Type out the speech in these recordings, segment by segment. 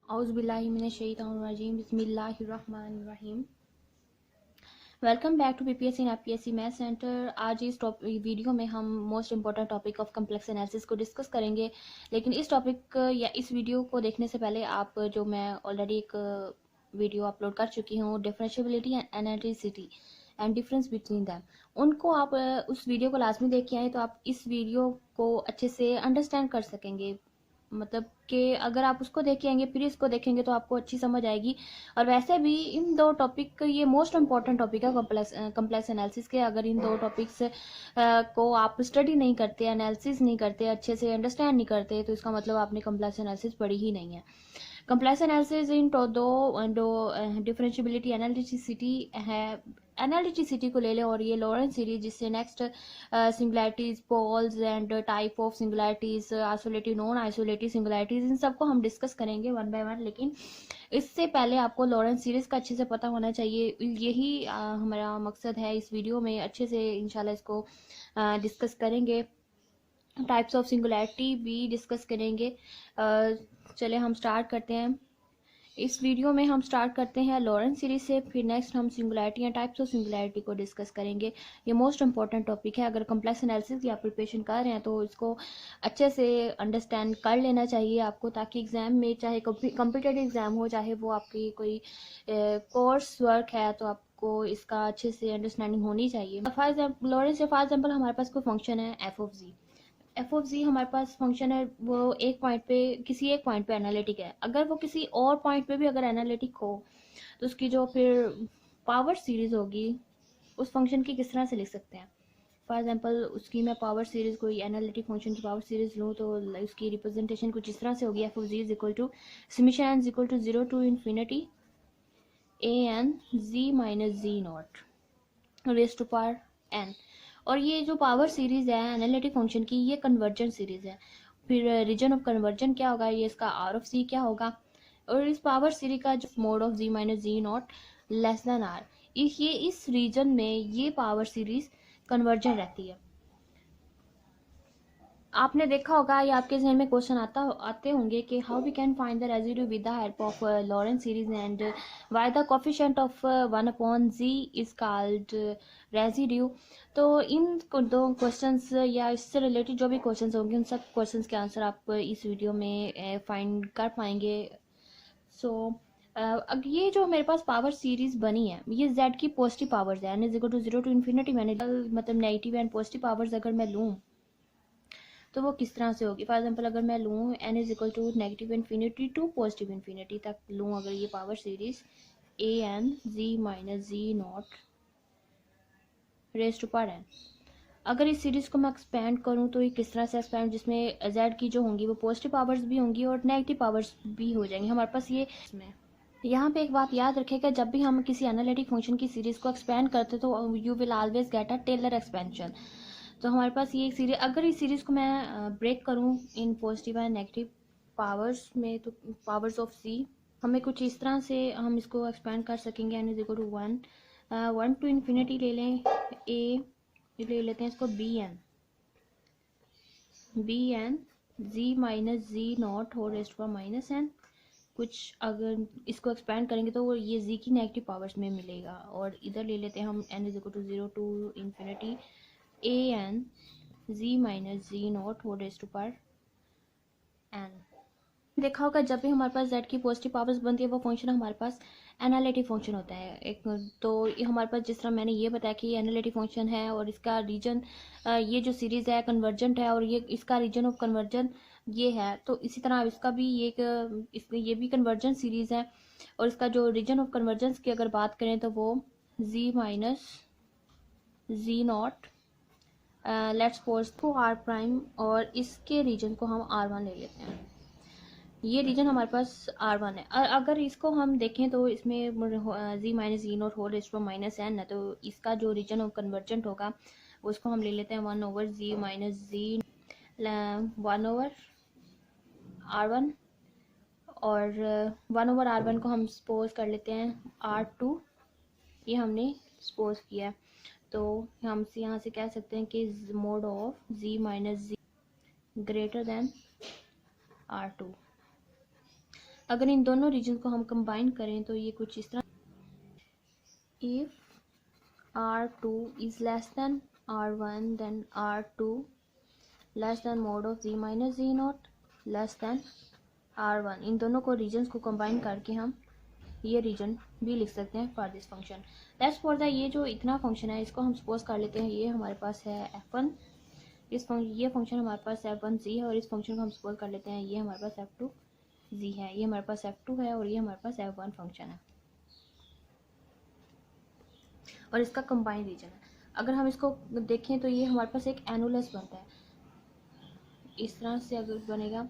औज़ुबिल्लाहि मिनश्शैतानिर्रजीम बिस्मिल्लाहिर्रहमानिर्रहीम। Welcome back to PPSC and APSC math centre. आज इस वीडियो में हम most important topic of complex analysis को डिस्कस करेंगे। लेकिन इस टॉपिक या इस वीडियो को देखने से पहले आप जो मैं ऑलरेडी एक वीडियो अपलोड कर चुकी हूँ differentiability and analyticity and difference between them, उनको आप उस वीडियो को लाजमी देख के आए तो आप इस वीडियो को अच्छे से अंडरस्टैंड कर सकेंगे। मतलब कि अगर आप उसको देख के आएंगे फिर इसको देखेंगे तो आपको अच्छी समझ आएगी। और वैसे भी इन दो टॉपिक ये मोस्ट इंपॉर्टेंट टॉपिक है कम्प्लेक्स एनालिसिस के। अगर इन दो टॉपिक्स को आप स्टडी नहीं करते, एनालिसिस नहीं करते, अच्छे से अंडरस्टैंड नहीं करते, तो इसका मतलब आपने कम्प्लेक्स एनालिसिस पढ़ी ही नहीं है। कम्प्लेक्स एनालिसिस इन दो डिफरेंशिएबिलिटी एनालिटिसिटी है। एनालिटिसिटी को ले लें और ये लॉरेंस सीरीज, जिससे next singularities, poles and type of singularities, isolated, non isolated singularities, इन सबको हम डिस्कस करेंगे वन बाय वन। लेकिन इससे पहले आपको लॉरेंस सीरीज का अच्छे से पता होना चाहिए। यही हमारा मकसद है इस वीडियो में। अच्छे से इंशाल्लाह इसको डिस्कस करेंगे। टाइप्स ऑफ सिंगुलैरिटी भी डिस्कस करेंगे। चले हम स्टार्ट करते हैं। इस वीडियो में हम स्टार्ट करते हैं लॉरेंस सीरीज से, फिर नेक्स्ट हम सिंगुलैरिटी या टाइप्स ऑफ सिंगुलैरिटी को डिस्कस करेंगे। ये मोस्ट इंपॉर्टेंट टॉपिक है। अगर कम्प्लेक्स एनालिसिस की आप प्रिपरेशन कर रहे हैं तो इसको अच्छे से अंडरस्टैंड कर लेना चाहिए आपको, ताकि एग्जाम में, चाहे कॉम्पिटिटिव एग्जाम हो, चाहे वो आपकी कोई कोर्स वर्क है, तो आपको इसका अच्छे से अंडरस्टैंडिंग होनी चाहिए। फॉर एग्जाम्पल लॉरेंस से, फॉर एग्जाम्पल हमारे पास कोई फंक्शन है एफ ऑफ जी हमारे पास फंक्शन है, वो एक पॉइंट पे, किसी एक पॉइंट पे एनालिटिक है। अगर वो किसी और पॉइंट पे भी अगर एनालिटिक हो तो उसकी जो फिर पावर सीरीज होगी उस फंक्शन की किस तरह से लिख सकते हैं। फॉर एग्जांपल उसकी मैं पावर सीरीज, कोई एनालिटिक फंक्शन की पावर सीरीज लूँ तो उसकी रिप्रेजेंटेशन कुछ इस तरह से होगी। F of z is equal to summation n is equal to 0 to infinity a n z minus z naught raise to power n. और ये जो पावर सीरीज है एनालिटिक फंक्शन की, ये कन्वर्जन सीरीज है। फिर रीजन ऑफ कन्वर्जन क्या होगा, ये इसका आर ऑफ सी क्या होगा। और इस पावर सीरीज का जो mod of z minus z naught less than r, ये इस रीजन में ये पावर सीरीज कन्वर्जन रहती है। आपने देखा होगा या आपके जहन में क्वेश्चन आते होंगे कि how we can find the residue with the help of Laurent series and why the coefficient of 1/z is called residue. तो इन दो क्वेश्चंस या इससे रिलेटेड जो भी क्वेश्चंस होंगे उन सब क्वेश्चंस के आंसर आप इस वीडियो में फाइंड कर पाएंगे। सो अब ये जो मेरे पास पावर सीरीज बनी है, ये z की पॉजिटिव पावर्स है, n is equal to 0 to infinity. मैंने मतलब नेगेटिव एंड पॉजिटिव पावर्स अगर मैं लूँ तो वो किस तरह से होगी। फॉर एग्जाम्पल अगर मैं लूँ n is equal to negative infinity to positive infinity तक लूँ अगर ये power series a n z minus z naught raise to power n, अगर इस सीरीज को मैं एक्सपेंड करूँ तो ये किस तरह से एक्सपेंड, जिसमें z की जो होंगी वो पॉजिटिव पावर्स भी होंगी और नेगेटिव पावर्स भी हो जाएंगी हमारे पास। ये इसमें यहाँ पे एक बात याद रखेगा, जब भी हम किसी एनालिटिक फंक्शन की सीरीज को एक्सपेंड करते तो you will always get a tailor expansion. तो हमारे पास ये एक सीरीज, अगर इस सीरीज को मैं ब्रेक करूँ in positive and negative powers में, तो पावर्स ऑफ सी हमें कुछ इस तरह से हम इसको एक्सपेंड कर सकेंगे। N is equal to 1 to infinity ले लें, ए ले लेते हैं इसको b n z minus z naught हो रेस्ट पर माइनस एन। कुछ अगर इसको एक्सपेंड करेंगे तो ये जी की नेगेटिव पावर्स में मिलेगा। और इधर ले लेते हैं हम n is equal to 0 to infinity a n z minus z naught हो रेस्ट पर एन। देखा होगा जब भी हमारे पास z की पॉजिटिव पावर्स बनती है वो फंक्शन हमारे पास एनालिटिक फंक्शन होता है एक। तो ये हमारे पास, जिस तरह मैंने ये बताया कि ये एनालिटिक फंक्शन है और इसका रीजन, ये जो सीरीज है कन्वर्जेंट है और ये इसका रीजन ऑफ कन्वर्जन ये है, तो इसी तरह इसका भी ये भी कन्वर्जन सीरीज है। और इसका जो रीजन ऑफ कन्वर्जेंस की अगर बात करें तो वो z minus z naught let's suppose को आर प्राइम, और इसके रीजन को हम r1 ले लेते हैं। ये रीजन हमारे पास R1 है। और अगर इसको हम देखें तो इसमें z minus z naught whole raised पर माइनस एन है, तो इसका जो रीजन ऑफ कन्वर्जेंट होगा उसको हम ले लेते हैं 1 ओवर जी माइनस जी 1 ओवर R1। और 1 ओवर R1 को हम सपोज कर लेते हैं R2, ये हमने सपोज किया। तो हम यहाँ से कह सकते हैं कि mod of z minus z greater than R2। अगर इन दोनों रीजन को हम कंबाइन करें तो ये कुछ इस तरह, if R2 is less than R1 then R2 less than mod of z minus z naught less than R1। इन दोनों को रीजन्स को कंबाइन करके हम ये रीजन भी लिख सकते हैं for this function. That's for the ये जो इतना फंक्शन है इसको हम सपोज कर लेते हैं ये हमारे पास है f1, ये फंक्शन हमारे पास f1z है, और इस फंक्शन को हम सपोज कर लेते हैं ये हमारे पास f2z है, ये हमारे पास f2 है और ये हमारे पास f1 फंक्शन है और इसका कंबाइन रीजन है। अगर हम इसको देखें तो ये हमारे पास एक एनुलस बनता है, इस तरह से अगर बनेगा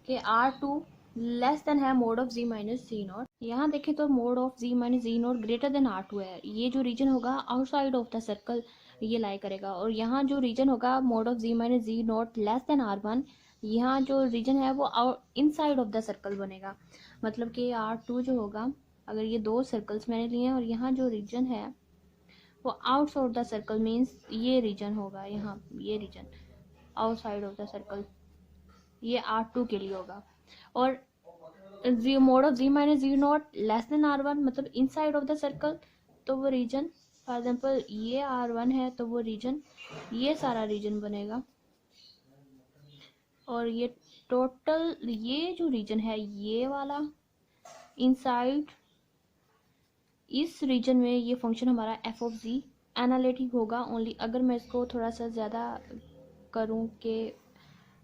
कि R2 लेस देन है mod of z minus z naught. यहाँ देखें तो mod of z minus z naught greater than R2 है, ये जो रीजन होगा आउटसाइड ऑफ द सर्कल ये लाई करेगा, और यहाँ जो रीजन होगा mod of z minus z naught less than R1, यहाँ जो रीजन है वो इनसाइड ऑफ द सर्कल बनेगा। मतलब कि R2 जो होगा, अगर ये दो सर्कल्स मैंने लिए हैं और यहाँ जो रीजन है वो आउटसाइड द सर्कल मीन्स ये रीजन होगा, यहाँ ये region outside of the circle ये R2 के लिए होगा, और mod of z minus z naught less than R1 मतलब इनसाइड ऑफ द सर्कल, तो वो रीजन फॉर एग्जांपल ये R1 है तो वो रीजन ये सारा रीजन बनेगा, और ये टोटल ये जो रीजन है ये वाला इनसाइड इस रीजन में ये फंक्शन हमारा f ऑफ z एनालिटिक होगा ओनली। अगर मैं इसको थोड़ा सा ज़्यादा करूँ कि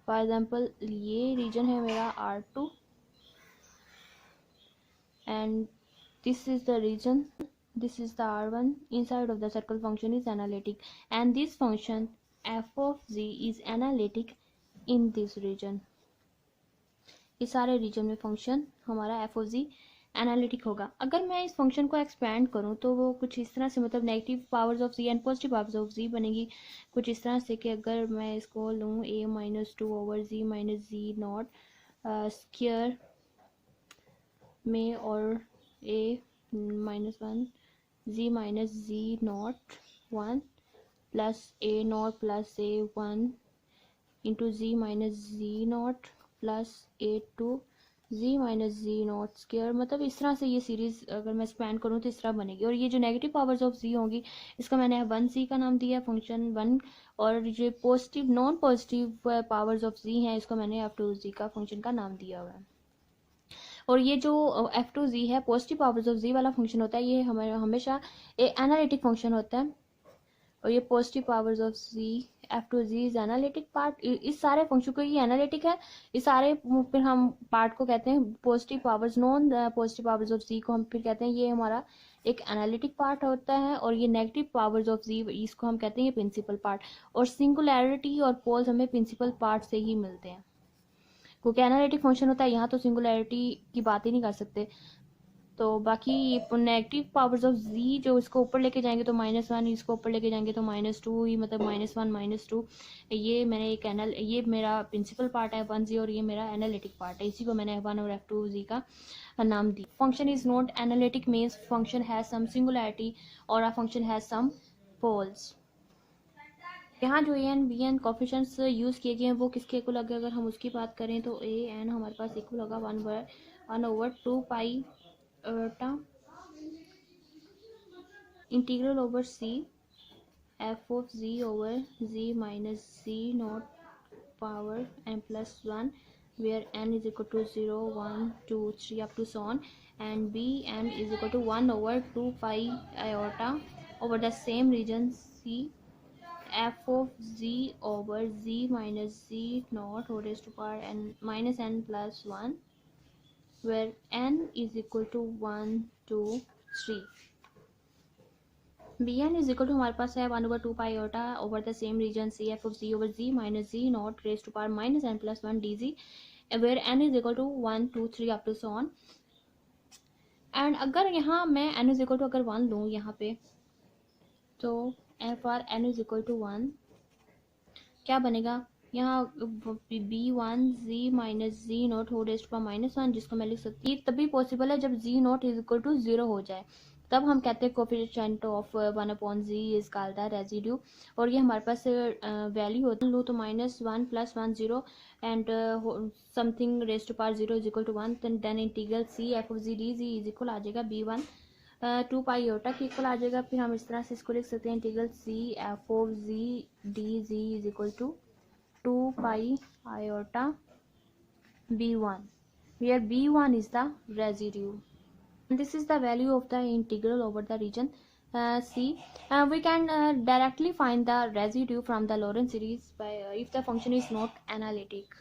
फॉर एग्जांपल ये रीजन है मेरा R2 and this is the region, this is the R1, inside of the circle function is analytic and this function f of z is analytic in this region। इस सारे reason में function हमारा f of z analytic होगा। अगर मैं इस function को expand करूं तो वो कुछ इस तरह से, मतलब negative powers of z and positive powers of z बनेगी कुछ इस तरह से कि अगर मैं इसको लूँ a minus two over z minus z naught square में, और a minus one z minus z naught one plus a naught plus a one into z minus z naught plus a two z minus z naught square. मतलब इस तरह से ये series अगर मैं spend करूँ तो इस तरह बनेगी, और ये जो नेगेटिव पावर्स ऑफ z होंगी इसका मैंने वन z का नाम दिया है फंक्शन वन, और जो positive non positive powers of z हैं इसको मैंने f2z का फंक्शन का नाम दिया हुआ है। और ये जो f2z है पॉजिटिव पावर्स ऑफ z वाला फंक्शन होता है, ये हमेशा एक एनालिटिक फंक्शन होता है, और ये positive powers of z f2z is analytic part. इस सारे फंक्शन को ये एनालिटिक है, इस सारे फिर हम पार्ट को कहते हैं positive powers, non positive powers of z को हम फिर कहते हैं ये हमारा एक एनालिटिक पार्ट होता है, और ये नेगेटिव पावर्स ऑफ z इसको हम कहते हैं ये प्रिंसिपल पार्ट। और सिंगुलैरिटी और पोल्स हमें प्रिंसिपल पार्ट से ही मिलते हैं, क्योंकि एनालिटिक फंक्शन होता है यहाँ तो सिंगुलैरिटी की बात ही नहीं कर सकते। तो बाकी नेगेटिव पावर्स ऑफ z जो इसको ऊपर लेके जाएंगे तो माइनस वन, इसको ऊपर लेके जाएंगे तो माइनस टू ही, मतलब माइनस वन माइनस टू, ये मैंने एक ये मेरा प्रिंसिपल पार्ट है वन जी, और ये मेरा एनालिटिक पार्ट है, इसी को मैंने f1 और f2z का नाम दी। Function is not analytic means function has some singularity और a function has some poles. यहाँ जो a n b n coefficients use किए गए हैं वो किसके इक्वल लगे, अगर हम उसकी बात करें तो a n हमारे पास इक्वल होगा one over two pi integral over c f of z over z minus z naught power n plus one where n is equal to 0 1 2 3 up to so on, and bn is equal to 1 over 2 pi iota over the same region c f of z over z minus z naught whole raised to power n minus n plus 1 where n is equal to 1 2 3। bn is equal to हमारे पास है 1 over 2 pi iota over the same region c f of z over z minus z naught raised to power minus n plus 1 dz where n is equal to 1 2 3 up to so on। And अगर यहाँ मैं n is equal to अगर 1 लूँ यहाँ पे तो for n is equal to 1 क्या बनेगा, यहाँ b1 z minus z naught हो रेस्ट पर माइनस वन, जिसको मैं लिख सकती हूँ तभी पॉसिबल है जब z naught is equal to 0 हो जाए, तब हम कहते हैं coefficient of 1/z is called the residue. और ये हमारे पास वैल्यू होती है लो तो -1 + 1 0 and something raise to power 0 is equal to 1, then integral c f of z d z is equal आ जाएगा b1 2 पाई आयोटा के इक्वल आ जाएगा। फिर हम इस तरह से इसको लिख सकते हैं integral c f of z d z is equal to 2 pi iota b1 where b1 is the residue. And this is the value of the integral over the region C. We can directly find the residue from the Lorentz series by if the function is not analytic.